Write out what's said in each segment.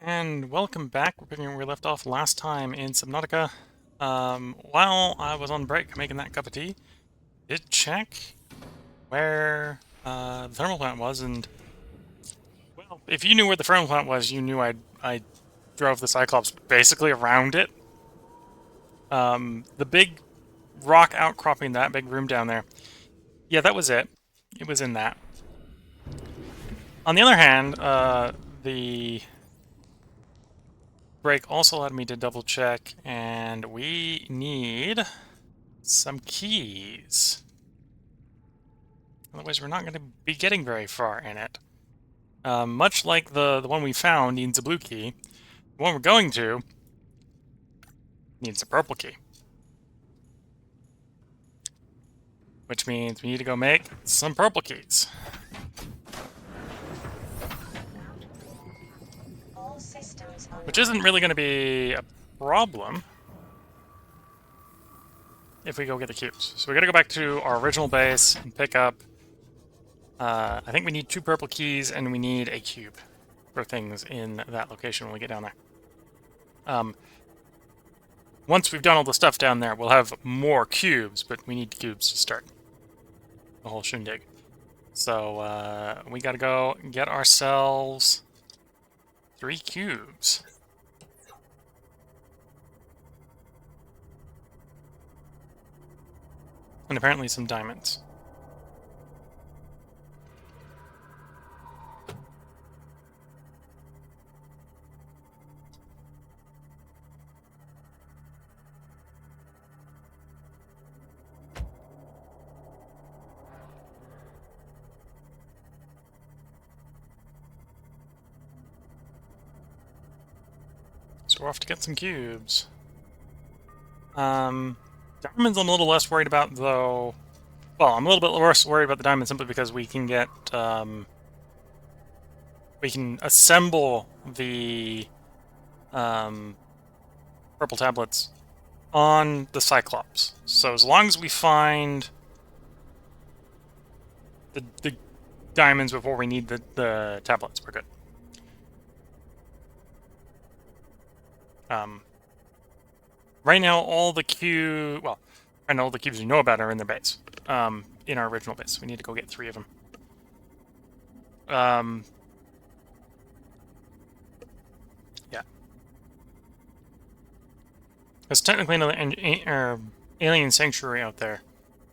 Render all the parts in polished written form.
And welcome back. We're picking up where we left off last time in Subnautica. While I was on break making that cup of tea, did check where the thermal plant was, and well, if you knew where the thermal plant was, you knew I drove the Cyclops basically around it. The big rock outcropping, that big room down there. Yeah, that was it. It was in that. On the other hand, the break also allowed me to double check, and we need some keys. Otherwise, we're not going to be getting very far in it. Much like the one we found needs a blue key, the one we're going to needs a purple key. Which means we need to go make some purple keys. Which isn't really going to be a problem if we go get the cubes. So we got to go back to our original base and pick up... I think we need 2 purple keys and we need a cube for things in that location when we get down there. Once we've done all the stuff down there, we'll have more cubes, but we need cubes to start the whole shindig. So we gotta go get ourselves 3 cubes. And apparently some diamonds. So we're off to get some cubes. Diamonds I'm a little less worried about, though. Well, I'm a little bit less worried about the diamonds simply because we can get, we can assemble the, purple tablets on the Cyclops. So as long as we find the diamonds before we need the tablets, we're good. Right now, all the cubes... Well, I know all the cubes we know about are in their base. In our original base. We need to go get 3 of them. Yeah. There's technically another alien sanctuary out there,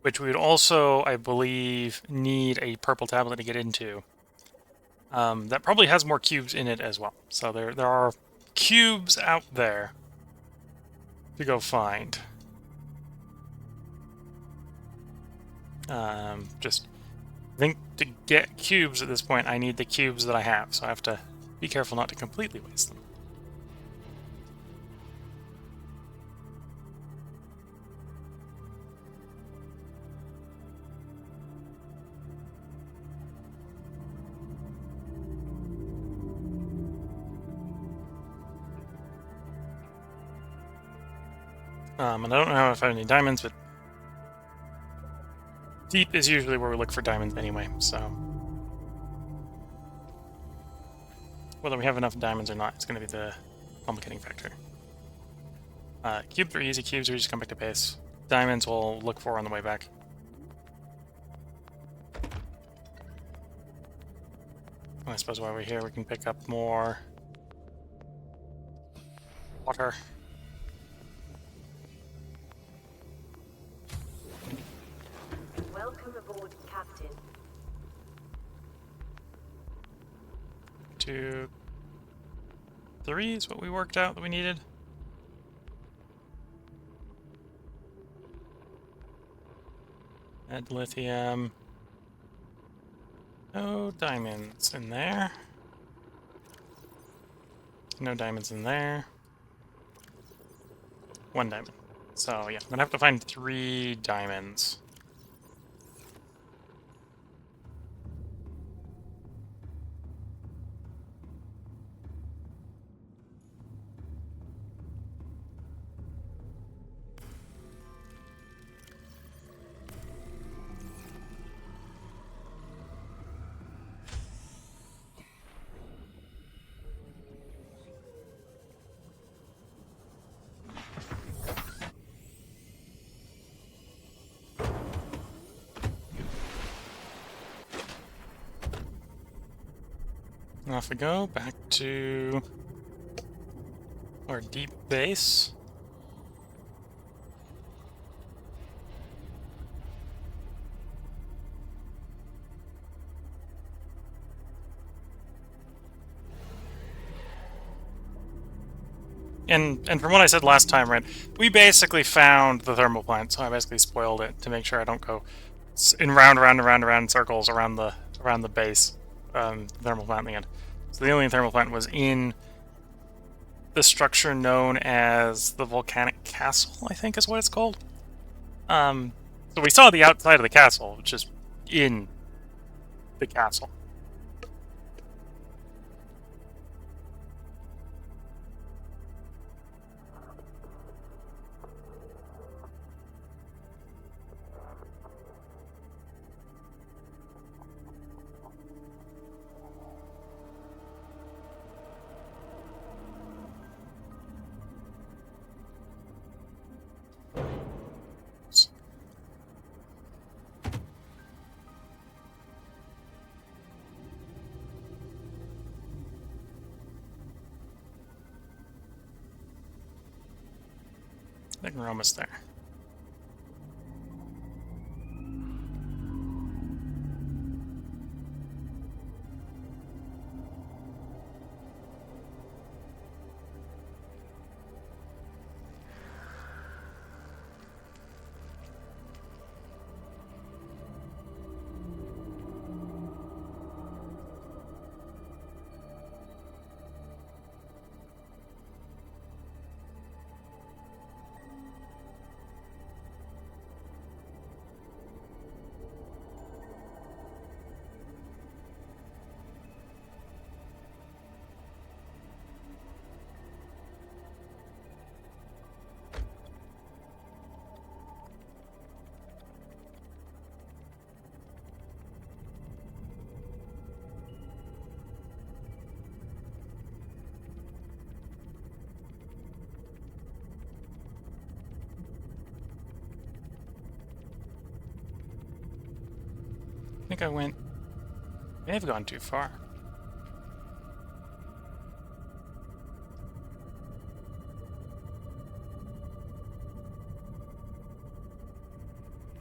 which we would also, I believe, need a purple tablet to get into. That probably has more cubes in it as well. So there are cubes out there to go find. Just I think to get cubes at this point, I need the cubes that I have, so I have to be careful not to completely waste them. And I don't know if I have any diamonds, but deep is usually where we look for diamonds anyway, so... Whether we have enough diamonds or not, it's going to be the complicating factor. Cubes are easy. Cubes are just come back to base. Diamonds we'll look for on the way back. I suppose while we're here, we can pick up more water. Welcome aboard, Captain. 2, 3 is what we worked out that we needed. Add lithium. No diamonds in there. No diamonds in there. 1 diamond. So yeah, I'm gonna have to find 3 diamonds. And off we go, back to our deep base. And from what I said last time, right, we basically found the thermal plant, so I basically spoiled it to make sure I don't go in round circles around the base, thermal plant in the end. So the alien thermal plant was in the structure known as the volcanic castle, I think is what it's called. So we saw the outside of the castle, which is in the castle. I think we're almost there. I think I may have gone too far.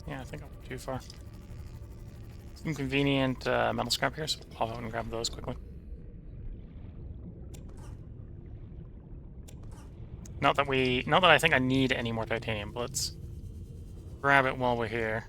Yeah, I think I went too far. Some convenient metal scrap here, so I'll pop out and grab those quickly. Not that I think I need any more titanium, but let's grab it while we're here.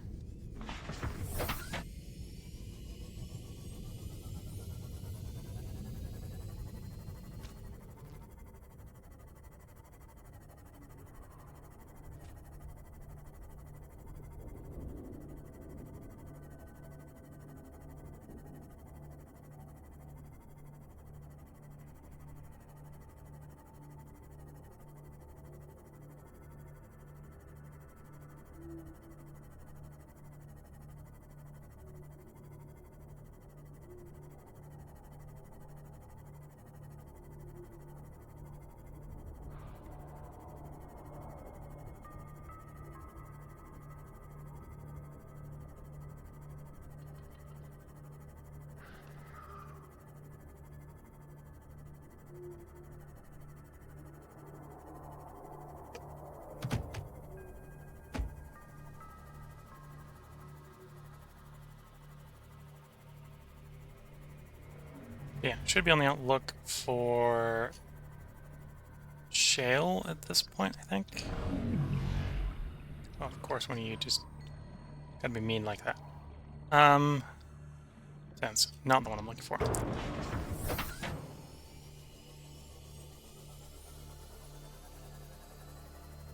Yeah, should be on the outlook for shale at this point, I think. Oh, of course, when you just gotta be mean like that. That's not the one I'm looking for.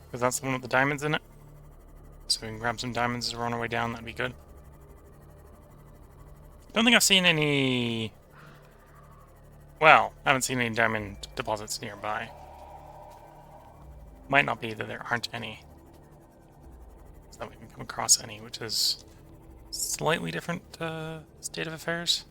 Because that's the one with the diamonds in it. So we can grab some diamonds as we're on our way down, that'd be good. Don't think I've seen any... Well, I haven't seen any diamond deposits nearby. Might not be that there aren't any. So that we can come across any, which is slightly different state of affairs.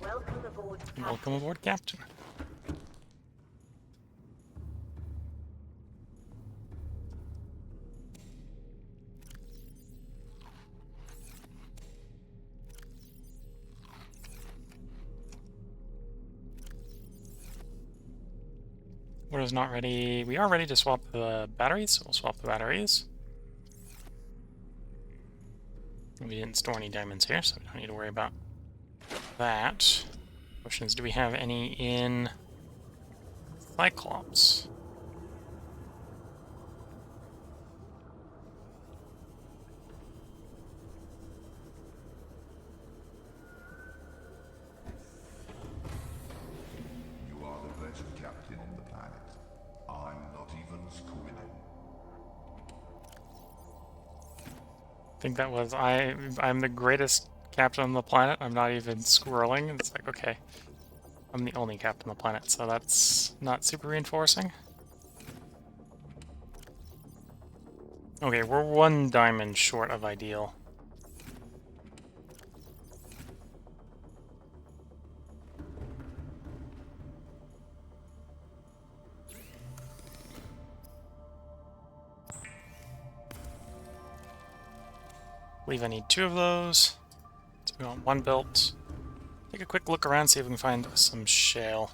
Welcome aboard, Captain. Welcome aboard, Captain. What is not ready? We are ready to swap the batteries, so we'll swap the batteries. We didn't store any diamonds here, so we don't need to worry about that. Question is, do we have any in Cyclops? You are the legend captain on the planet. I'm not even squilling. I think that was I'm the greatest captain on the planet. I'm not even squirreling. It's like, okay, I'm the only captain on the planet, so that's not super reinforcing. Okay, we're 1 diamond short of ideal. I believe I need 2 of those. So we want 1 built. Take a quick look around, see if we can find some shale.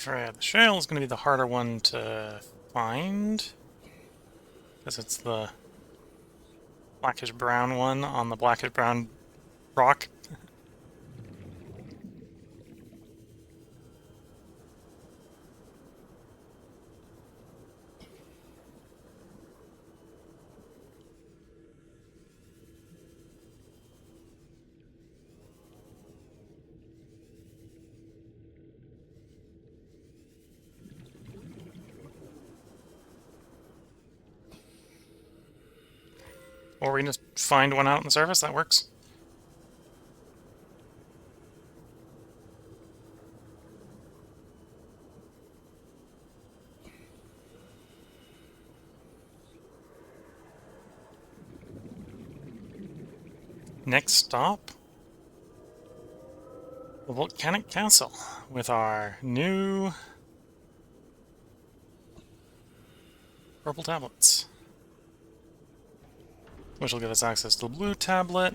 The shale is going to be the harder one to find, because it's the blackish brown one on the blackish brown rock. Or we can just find one out on the surface, that works. Next stop, the volcanic castle with our new purple tablets, which will give us access to the blue tablet.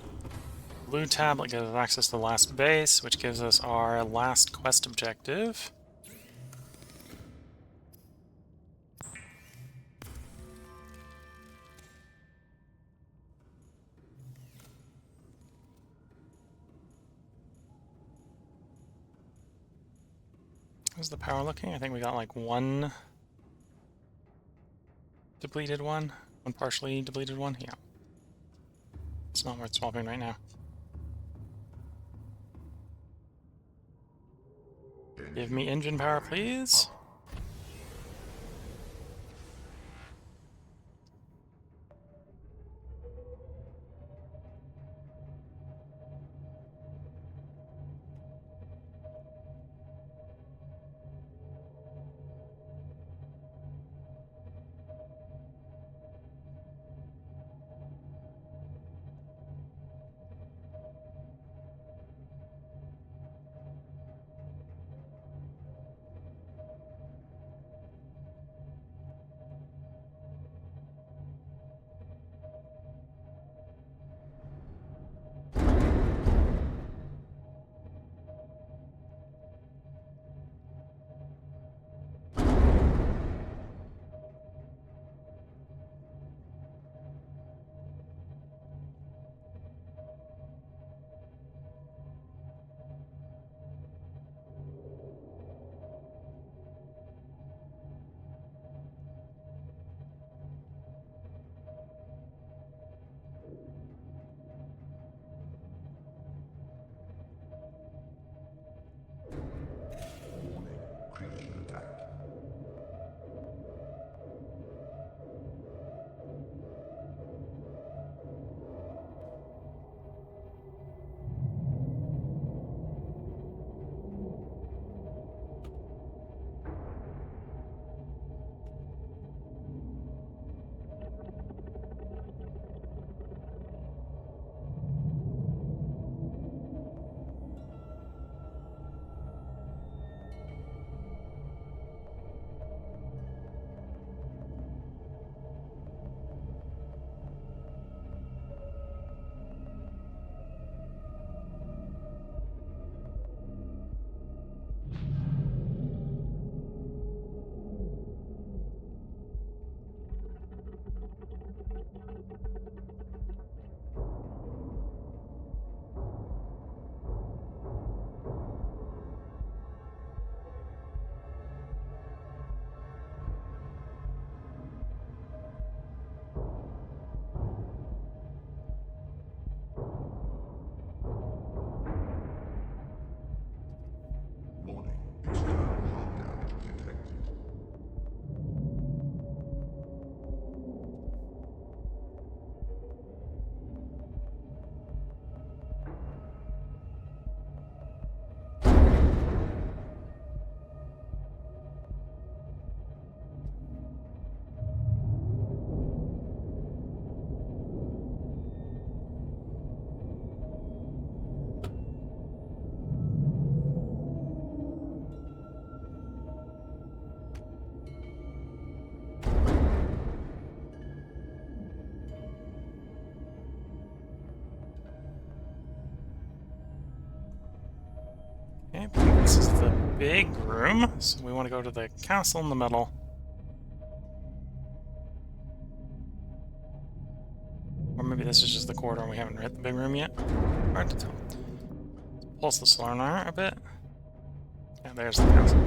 Blue tablet gives us access to the last base, which gives us our last quest objective. How's the power looking? I think we got like 1 depleted one partially depleted one. Yeah. It's not worth swapping right now. Give me engine power, please. I think this is the big room, so we want to go to the castle in the middle. Or maybe this is just the corridor and we haven't hit the big room yet. Hard to tell. Pulse the sonar a bit. Yeah, there's the castle.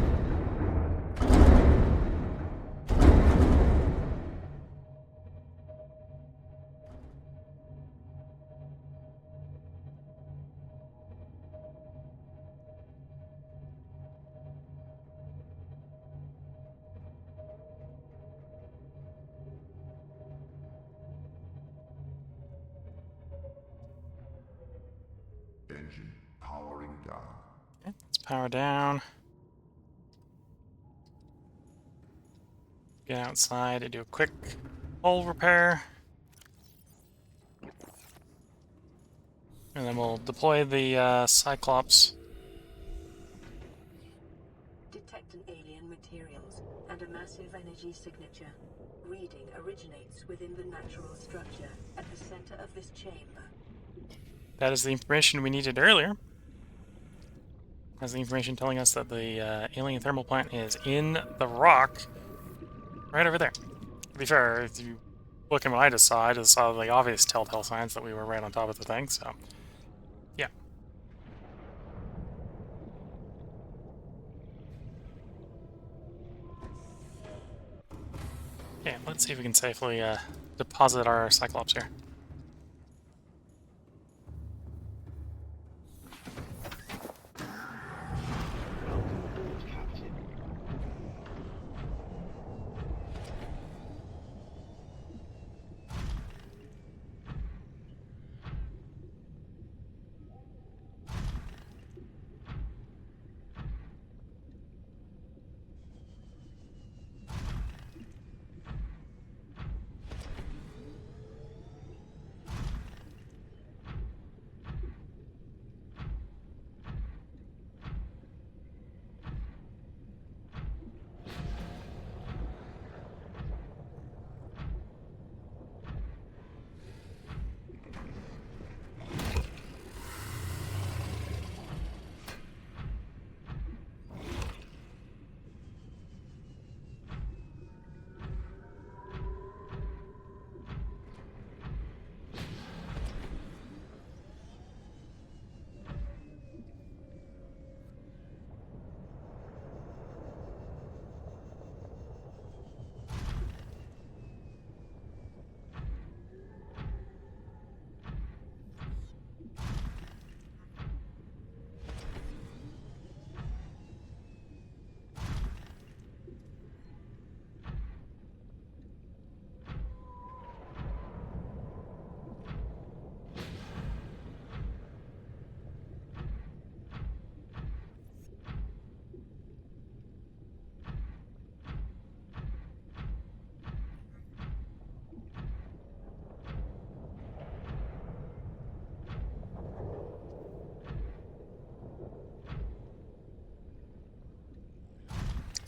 Engine powering down. Okay, let's power down. Get outside and do a quick hull repair. And then we'll deploy the Cyclops. Detect an alien materials and a massive energy signature. Reading originates within the natural structure at the center of this chamber. That is the information we needed earlier. That's the information telling us that the alien thermal plant is in the rock right over there. To be fair, if you look at what I just saw the obvious telltale signs that we were right on top of the thing, so yeah. Okay, let's see if we can safely deposit our Cyclops here.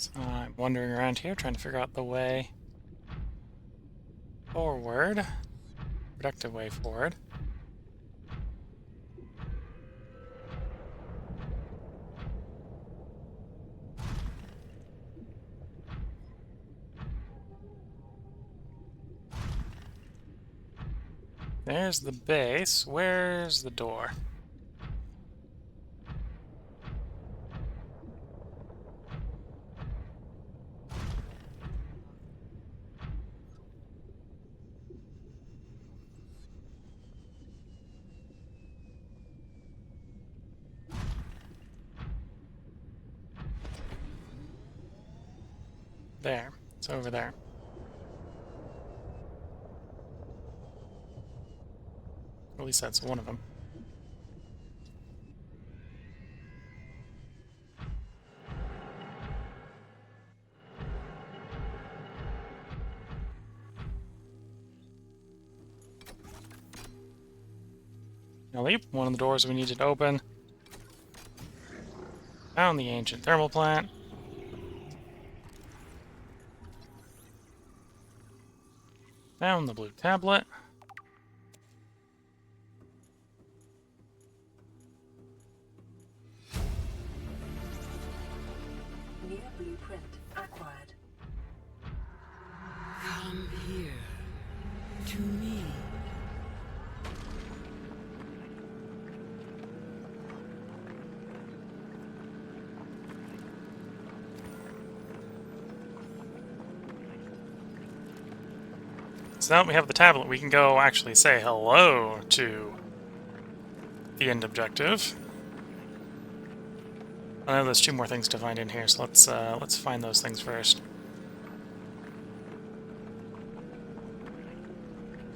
So I'm wandering around here trying to figure out the way forward. Productive way forward. There's the base. Where's the door? There. It's over there. At least that's one of them. Now leap. One of the doors we needed to open. Found the ancient thermal plant. Found the blue tablet. to me. So now that we have the tablet, we can go actually say hello to the end objective. I know there's 2 more things to find in here, so let's find those things first.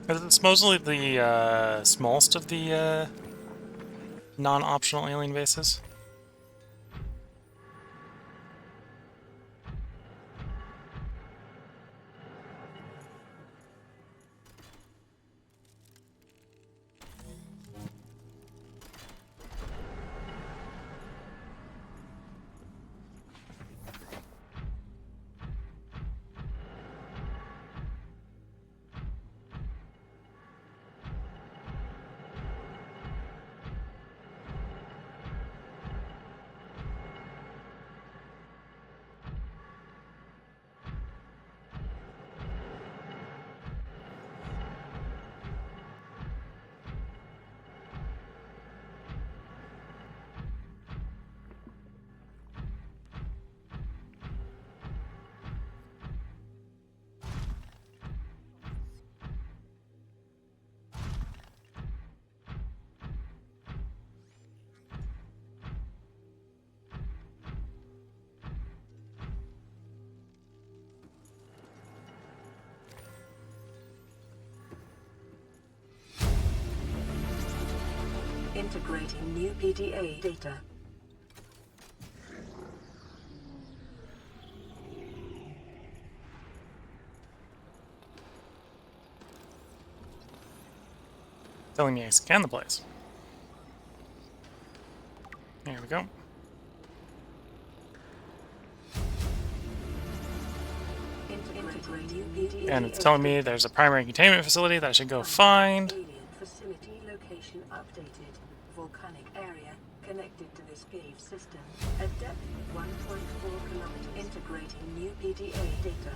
It's mostly the smallest of the non-optional alien bases. Integrating new PDA data. Telling me I scan the place. There we go. And it's telling me there's a primary containment facility that I should go find. Alien facility location updated. Volcanic area connected to this cave system. At depth 1.4 kilometers. Integrating new PDA data.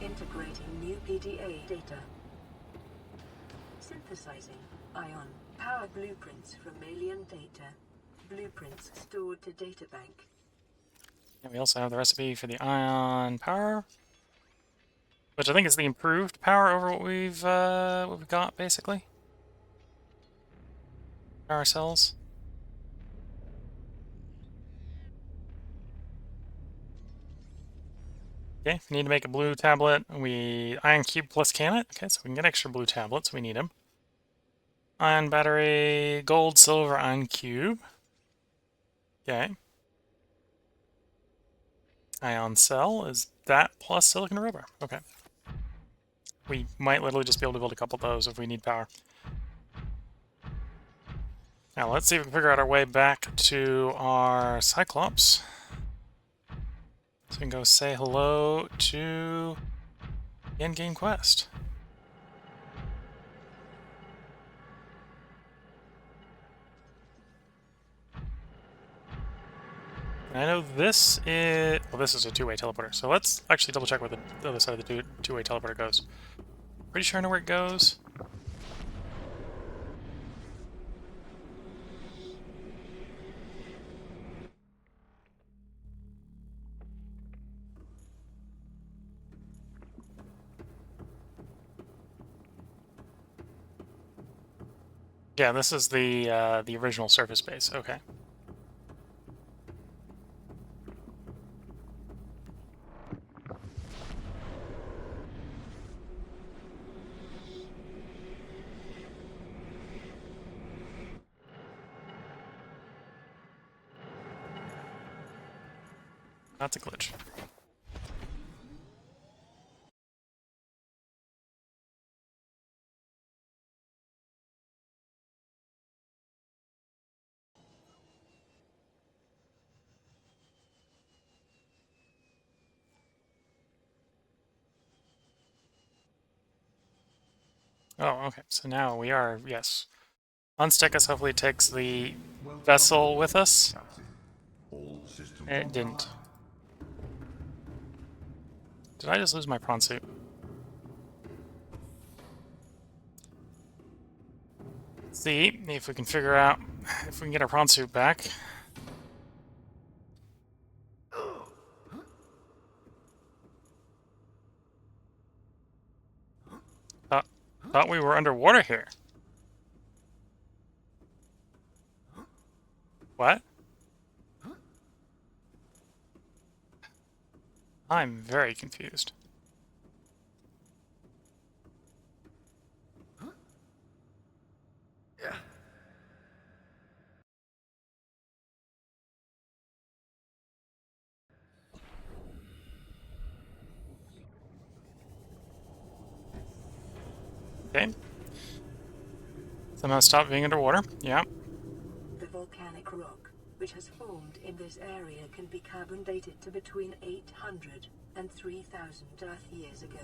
Integrating new PDA data. Synthesizing ion power blueprints from alien data. Blueprints stored to databank. And we also have the recipe for the ion power, which I think is the improved power over what we've got basically. Power cells. Okay, we need to make a blue tablet. We ion cube plus can it. Okay, so we can get extra blue tablets. We need them. Ion battery, gold, silver, ion cube. Okay. Ion cell is that plus silicon rubber. Okay. We might literally just be able to build a couple of those if we need power. Now let's see if we can figure out our way back to our Cyclops. So we can go say hello to the endgame quest. And I know this is... well, this is a two-way teleporter. So let's actually double check where the other side of the two-way teleporter goes. Pretty sure I know where it goes. Yeah, this is the original surface base. Okay. That's a glitch. Oh, okay. So now we are, yes. Unstick us, hopefully takes the vessel with us. Captain. All systems It didn't. Did I just lose my prawn suit? See if we can figure out if we can get our prawn suit back. Thought we were underwater here. What? I'm very confused. Okay. Somehow stop being underwater. Yeah. The volcanic rock, which has formed in this area, can be carbon dated to between 800 and 3,000 Earth years ago.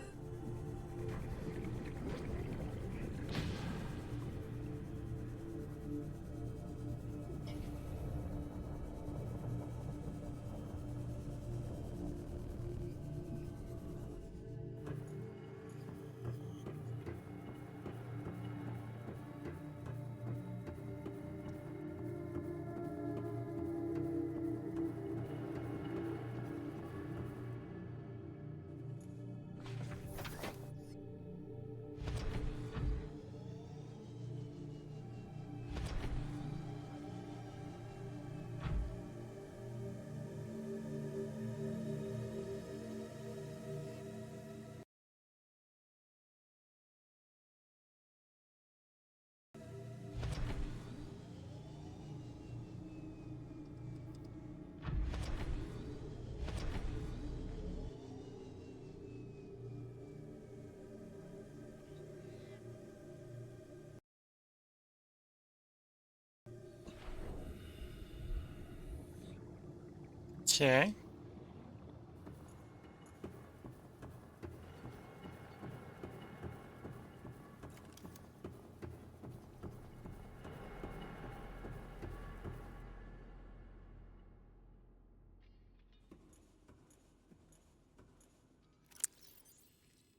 Okay.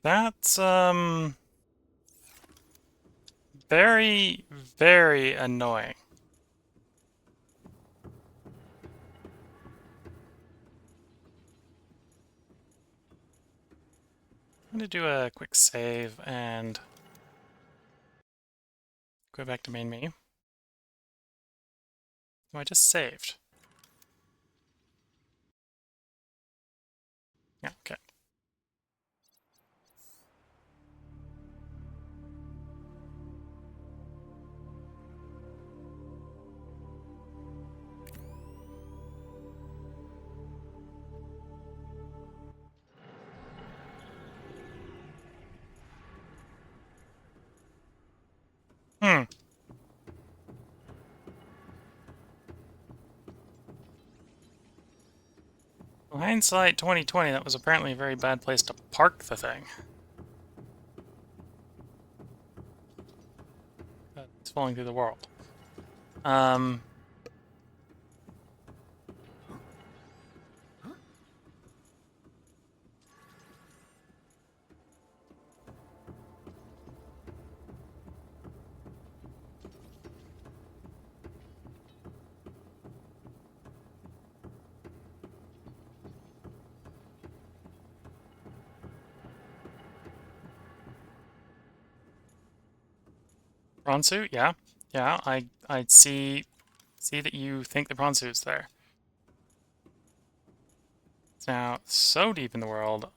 That's, very, very annoying. I'm gonna do a quick save and go back to main menu. Oh, I just saved. Yeah, okay. Hmm. Well, hindsight 2020, that was apparently a very bad place to park the thing. It's falling through the world. Um, prawn suit, yeah. Yeah, I see that you think the prawn suit's there. It's now so deep in the world,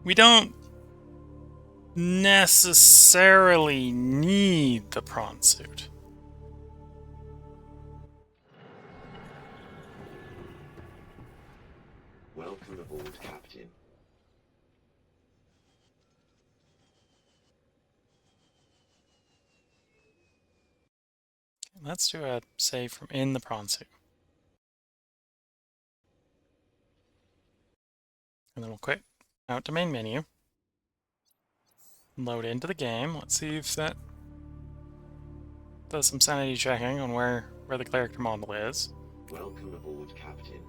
we don't necessarily need the prawn suit. Welcome aboard, Captain. Let's do a save from in the prawn suit. And then we'll quit out to main menu. load into the game. Let's see if that does some sanity checking on where the character model is. Welcome aboard, Captain.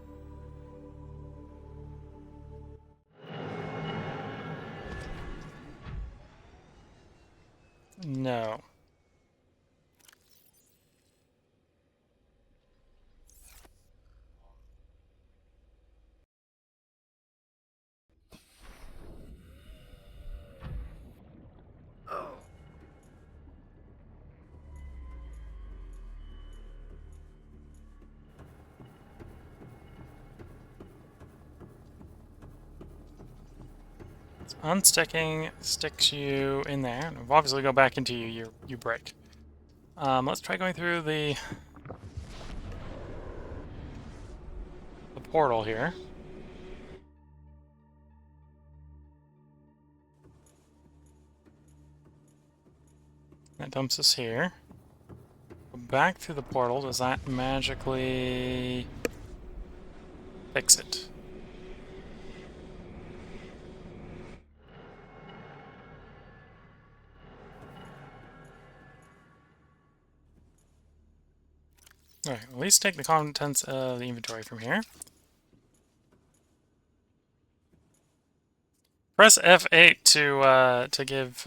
No. Unsticking sticks you in there, and we'll obviously go back into you. You break. Let's try going through the portal here. That dumps us here. Go back through the portal. Does that magically fix it? Alright, at least take the contents of the inventory from here. Press F8 to give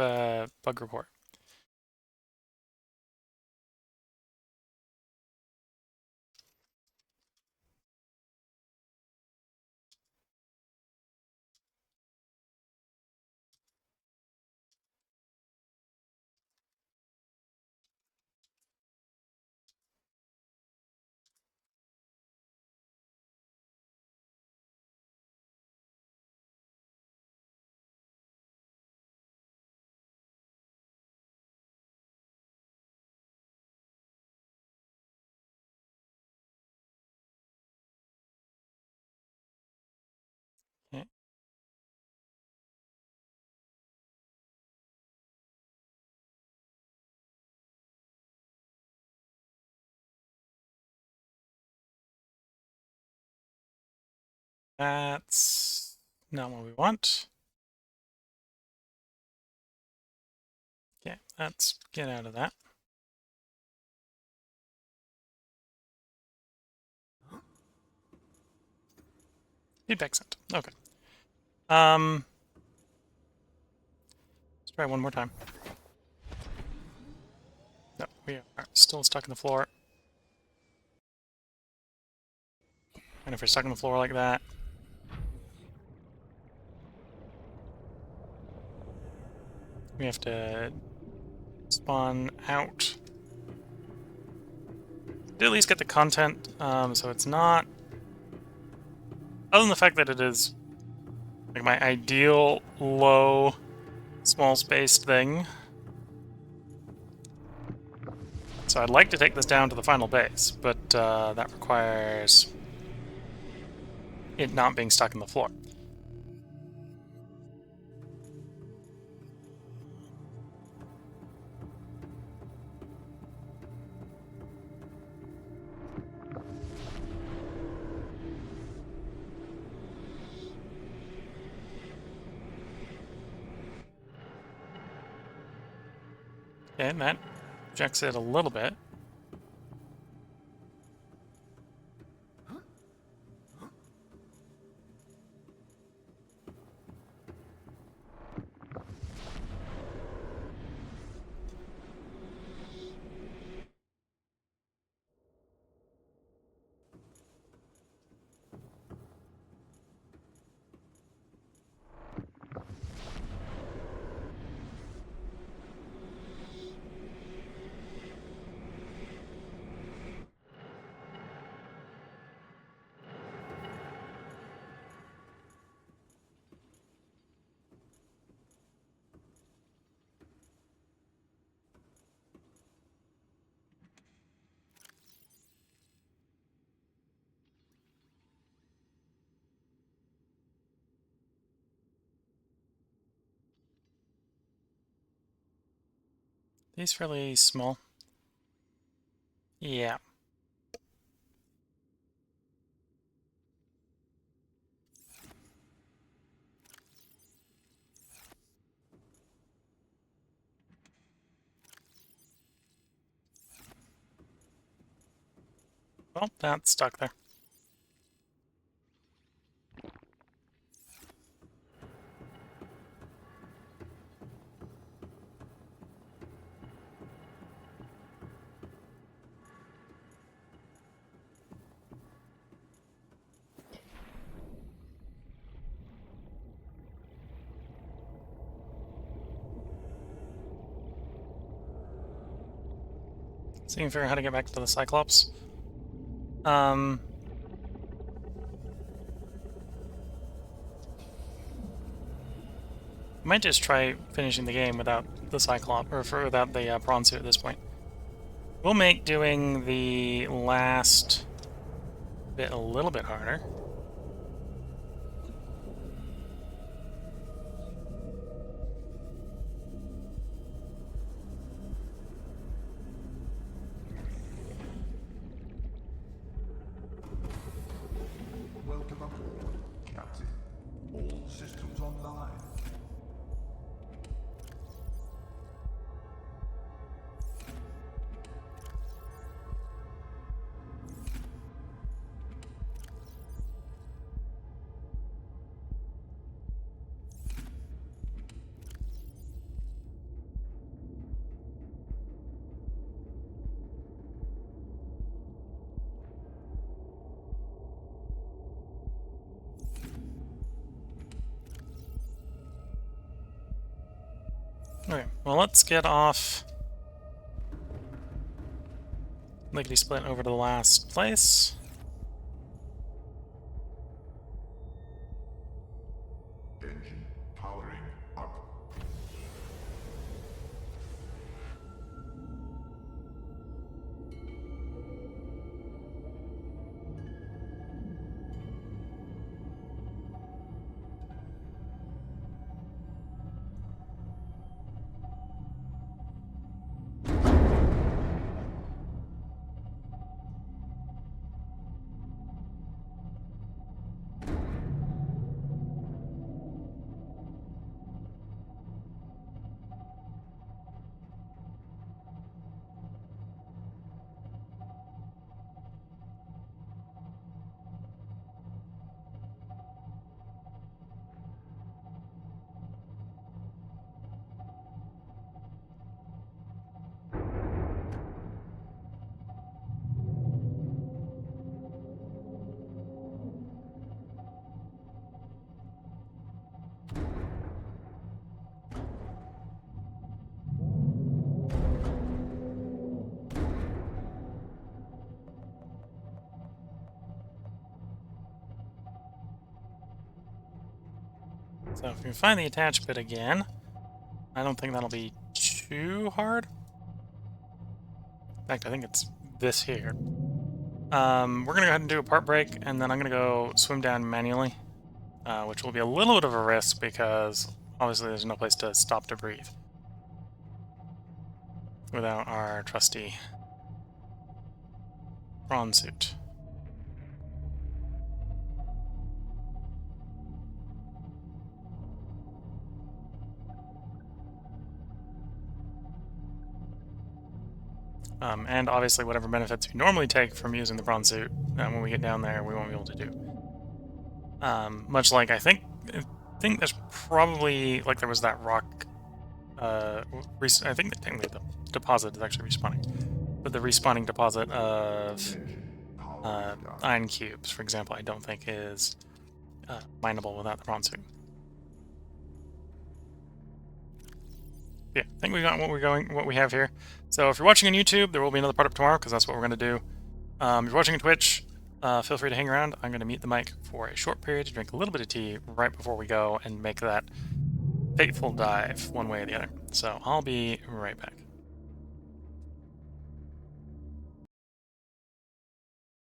bug report. Okay. That's not what we want. Okay, let's get out of that. Feedback sent. Okay. Let's try one more time. No, we are still stuck in the floor. And if we're stuck in the floor like that, we have to spawn out. Did at least get the content, so it's not... Other than the fact that it is like my ideal low, small spaced thing. So I'd like to take this down to the final base, but that requires it not being stuck in the floor. Okay, and that rejects it a little bit. These fairly small. Yeah. Oh, that's stuck there. So you can figure out how to get back to the Cyclops. Might just try finishing the game without the Cyclops, or without the prawn suit at this point. We'll make doing the last bit a little bit harder. Welcome aboard, Captain. All systems online. Okay, well, let's get off Lickety Split over to the last place. Engine powering up. So if we can find the attach bit again, I don't think that'll be too hard. In fact, I think it's this here. We're gonna go ahead and do a part break, and then I'm gonna go swim down manually, which will be a little bit of a risk because obviously there's no place to stop to breathe without our trusty prawn suit. And obviously whatever benefits we normally take from using the prawn suit, when we get down there, we won't be able to do. Much like I think there's probably, like there was that rock, I think technically the deposit is actually respawning, but the respawning deposit of iron cubes, for example, I don't think is mineable without the prawn suit. Yeah, I think we got what we have here. So if you're watching on YouTube, there will be another part up tomorrow because that's what we're going to do. If you're watching on Twitch, feel free to hang around. I'm going to mute the mic for a short period to drink a little bit of tea right before we go and make that fateful dive one way or the other. So I'll be right back.